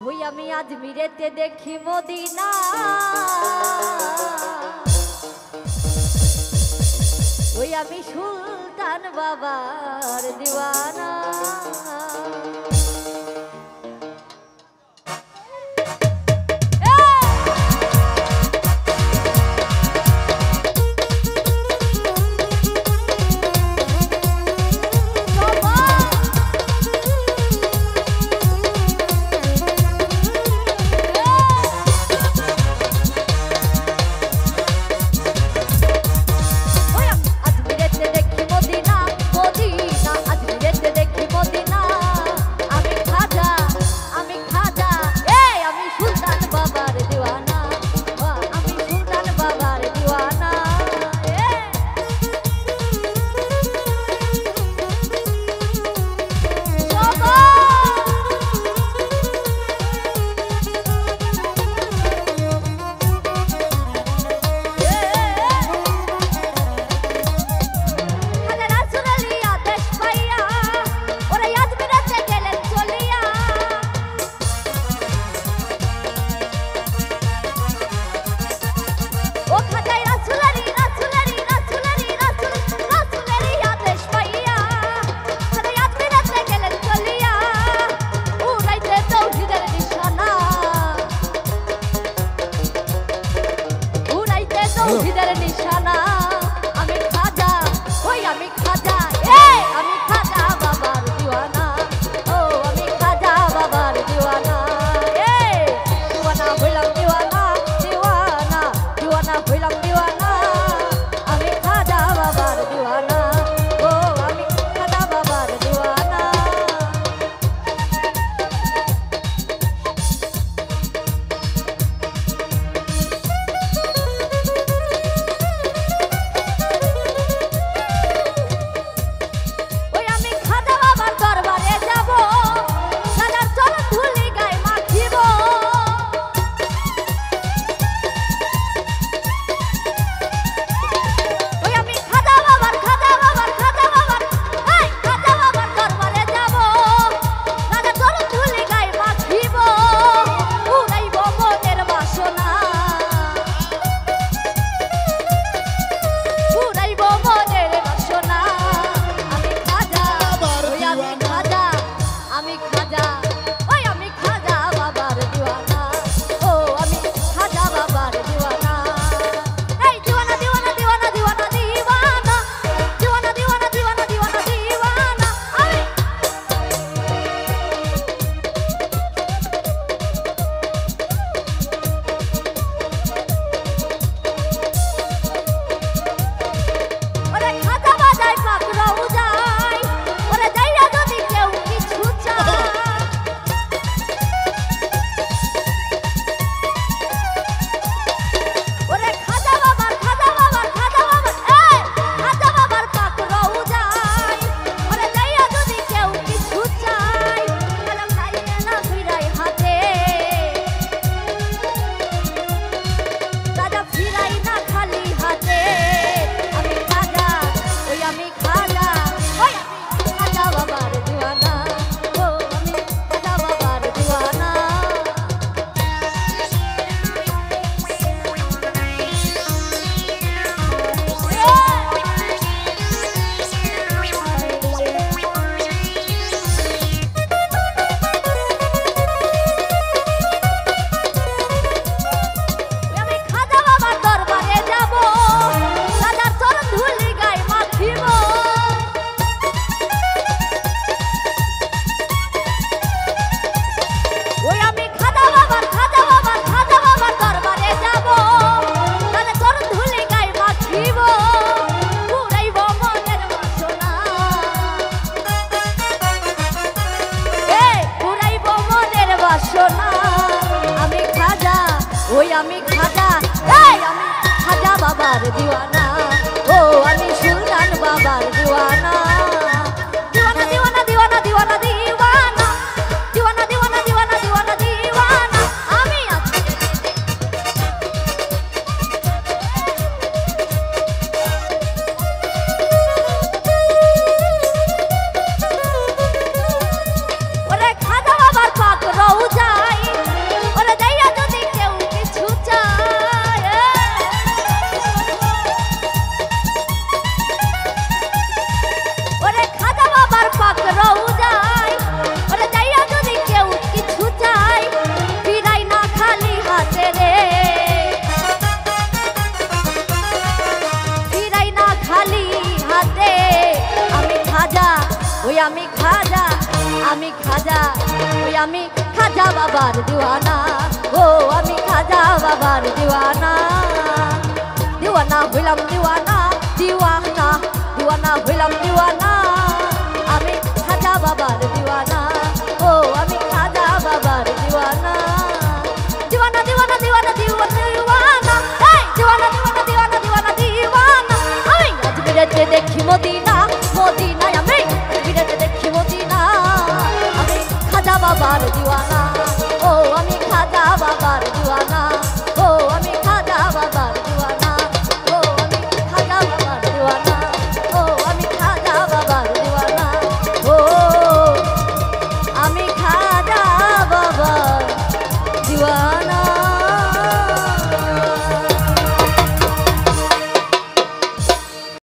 ওই আমি আজমিরেতে দেখি মদিনা, ওই আমি সুলতান বাবার দিওয়ানা। ওই আমি খাজা, আমি খাজা বাবার দিওয়ানা, ও আমি সুলতান বাবার দিওয়ানা। দিওয়ানা দিওয়ানা দিওয়ানা দিওয়ানা দিওয়ানা দিওয়ানা দিওয়ানা দিওয়ানা দিওয়ানা দিওয়ানা আমি ওরে খাজা বাবার পাক রওজায় আমি খাজা বাবার দিওয়ানা, ও আমি খাজা বাবার দিওয়ানা। দিওয়ানা হইলাম দিওয়ানা, দিওয়ানা দিওয়ানা হইলাম দিওয়ানা, আমি খাজা বাবার দিওয়ানা, ও আমি খাজা বাবার দিওয়ানা। দিওয়ানা দিওয়ানা দিওয়ানা দিওয়ানা দিওয়ানা, এই দিওয়ানা দিওয়ানা দিওয়ানা দিওয়ানা দিওয়ানা, আমি আজমিরেতে দেখি মদিনা।